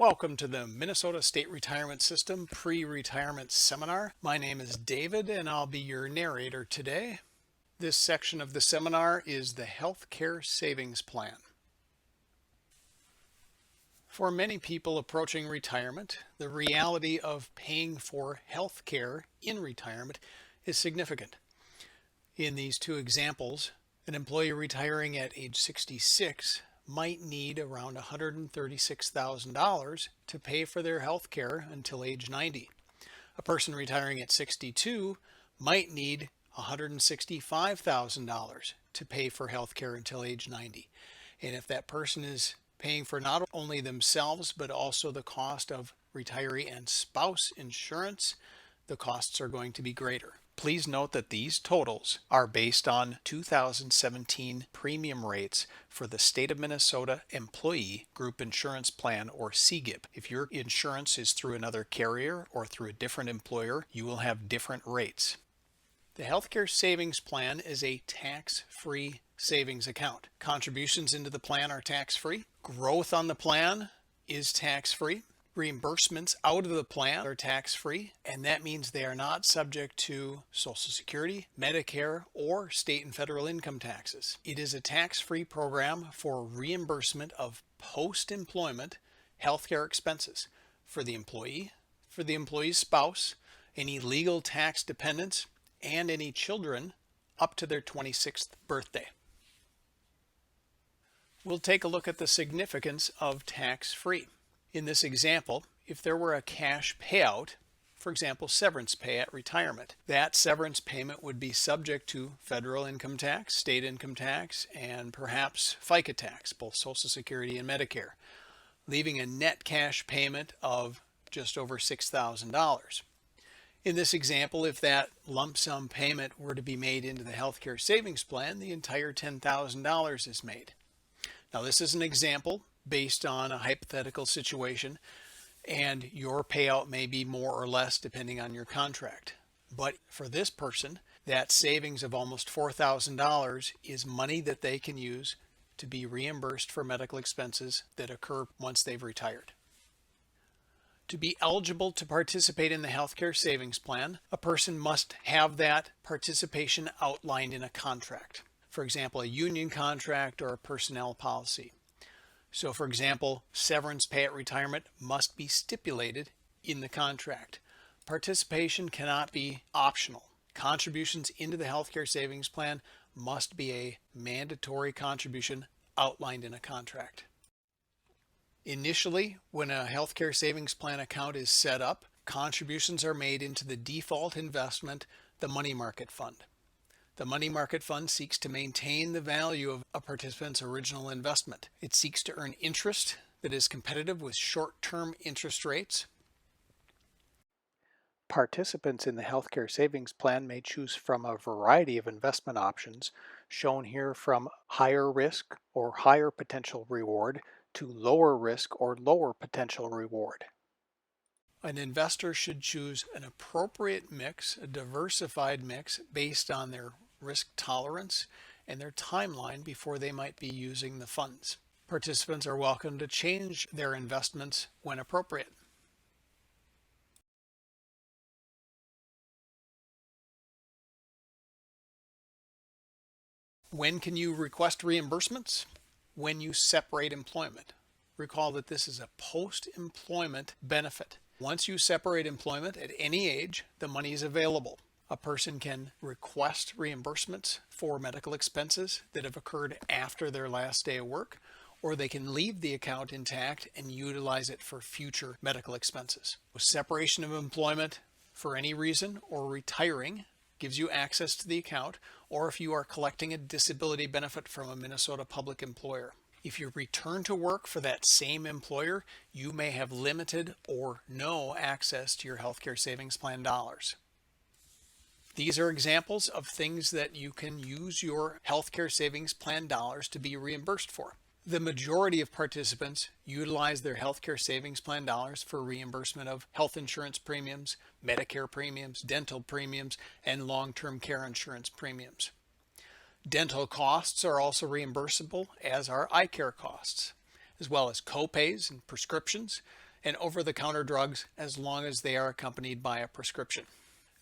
Welcome to the Minnesota State Retirement System Pre-Retirement Seminar. My name is David and I'll be your narrator today. This section of the seminar is the Healthcare Savings Plan. For many people approaching retirement, the reality of paying for health care in retirement is significant. In these two examples, an employee retiring at age 66 might need around $136,000 to pay for their health care until age 90. A person retiring at 62 might need $165,000 to pay for health care until age 90. And if that person is paying for not only themselves, but also the cost of retiree and spouse insurance, the costs are going to be greater. Please note that these totals are based on 2017 premium rates for the State of Minnesota Employee Group Insurance Plan, or CGIP. If your insurance is through another carrier or through a different employer, you will have different rates. The Healthcare Savings Plan is a tax-free savings account. Contributions into the plan are tax-free. Growth on the plan is tax-free. Reimbursements out of the plan are tax-free, and that means they are not subject to Social Security, Medicare, or state and federal income taxes. It is a tax-free program for reimbursement of post-employment healthcare expenses for the employee, for the employee's spouse, any legal tax dependents, and any children up to their 26th birthday. We'll take a look at the significance of tax-free. In this example, if there were a cash payout, for example, severance pay at retirement, that severance payment would be subject to federal income tax, state income tax, and perhaps FICA tax, both Social Security and Medicare, leaving a net cash payment of just over $6,000. In this example, if that lump sum payment were to be made into the healthcare savings plan, the entire $10,000 is made. Now, this is an example based on a hypothetical situation, and your payout may be more or less depending on your contract. But for this person, that savings of almost $4,000 is money that they can use to be reimbursed for medical expenses that occur once they've retired. To be eligible to participate in the healthcare savings plan, a person must have that participation outlined in a contract. For example, a union contract or a personnel policy. So, for example, severance pay at retirement must be stipulated in the contract. Participation cannot be optional. Contributions into the healthcare savings plan must be a mandatory contribution outlined in a contract. Initially, when a healthcare savings plan account is set up, contributions are made into the default investment, the money market fund. The money market fund seeks to maintain the value of a participant's original investment. It seeks to earn interest that is competitive with short-term interest rates. Participants in the healthcare savings plan may choose from a variety of investment options, shown here from higher risk or higher potential reward to lower risk or lower potential reward. An investor should choose an appropriate mix, a diversified mix based on their risk tolerance and their timeline before they might be using the funds. Participants are welcome to change their investments when appropriate. When can you request reimbursements? When you separate employment. Recall that this is a post-employment benefit. Once you separate employment at any age, the money is available. A person can request reimbursements for medical expenses that have occurred after their last day of work, or they can leave the account intact and utilize it for future medical expenses. Separation of employment for any reason or retiring gives you access to the account, or if you are collecting a disability benefit from a Minnesota public employer. If you return to work for that same employer, you may have limited or no access to your healthcare savings plan dollars. These are examples of things that you can use your healthcare savings plan dollars to be reimbursed for. The majority of participants utilize their healthcare savings plan dollars for reimbursement of health insurance premiums, Medicare premiums, dental premiums, and long-term care insurance premiums. Dental costs are also reimbursable, as are eye care costs, as well as co-pays and prescriptions, and over-the-counter drugs as long as they are accompanied by a prescription.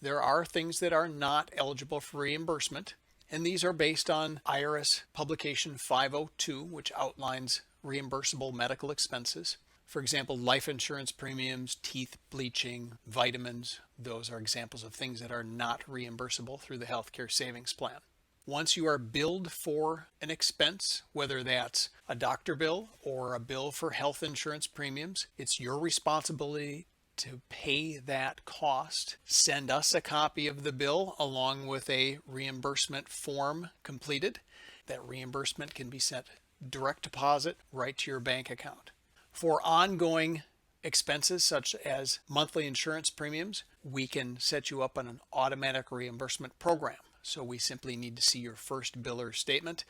There are things that are not eligible for reimbursement, and these are based on IRS Publication 502, which outlines reimbursable medical expenses. For example, life insurance premiums, teeth bleaching, vitamins, those are examples of things that are not reimbursable through the healthcare savings plan. Once you are billed for an expense, whether that's a doctor bill or a bill for health insurance premiums, it's your responsibility to pay that cost. Send us a copy of the bill along with a reimbursement form completed. That reimbursement can be sent direct deposit right to your bank account. For ongoing expenses such as monthly insurance premiums, we can set you up on an automatic reimbursement program. So we simply need to see your first bill or statement,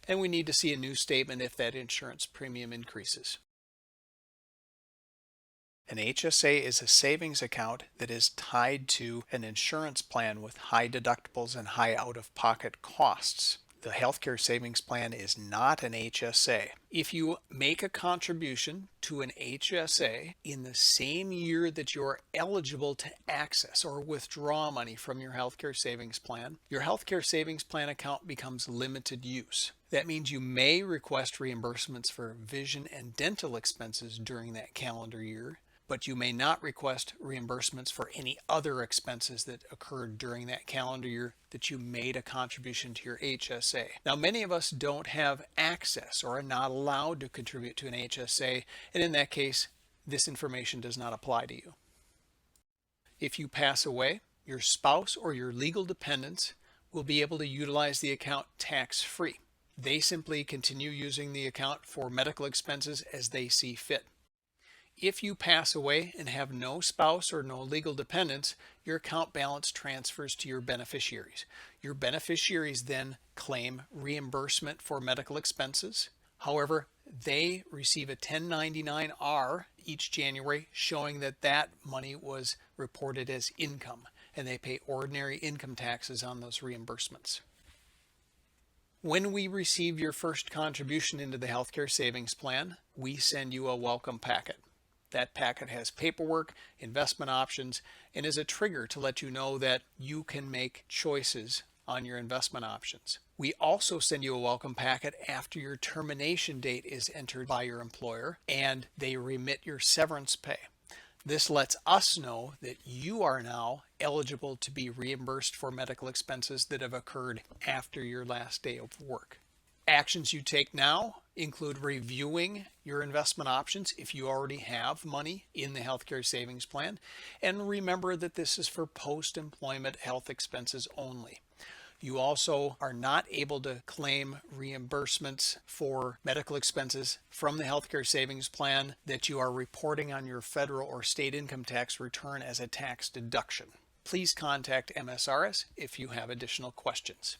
and we need to see a new statement if that insurance premium increases. An HSA is a savings account that is tied to an insurance plan with high deductibles and high out-of-pocket costs. The healthcare savings plan is not an HSA. If you make a contribution to an HSA in the same year that you're eligible to access or withdraw money from your healthcare savings plan, your healthcare savings plan account becomes limited use. That means you may request reimbursements for vision and dental expenses during that calendar year, but you may not request reimbursements for any other expenses that occurred during that calendar year that you made a contribution to your HSA. Now, many of us don't have access or are not allowed to contribute to an HSA, and in that case, this information does not apply to you. If you pass away, your spouse or your legal dependents will be able to utilize the account tax-free. They simply continue using the account for medical expenses as they see fit. If you pass away and have no spouse or no legal dependents, your account balance transfers to your beneficiaries. Your beneficiaries then claim reimbursement for medical expenses. However, they receive a 1099-R each January showing that that money was reported as income, and they pay ordinary income taxes on those reimbursements. When we receive your first contribution into the healthcare savings plan, we send you a welcome packet. That packet has paperwork, investment options, and is a trigger to let you know that you can make choices on your investment options. We also send you a welcome packet after your termination date is entered by your employer and they remit your severance pay. This lets us know that you are now eligible to be reimbursed for medical expenses that have occurred after your last day of work. Actions you take now include reviewing your investment options if you already have money in the healthcare savings plan. And remember that this is for post-employment health expenses only. You also are not able to claim reimbursements for medical expenses from the healthcare savings plan that you are reporting on your federal or state income tax return as a tax deduction. Please contact MSRS if you have additional questions.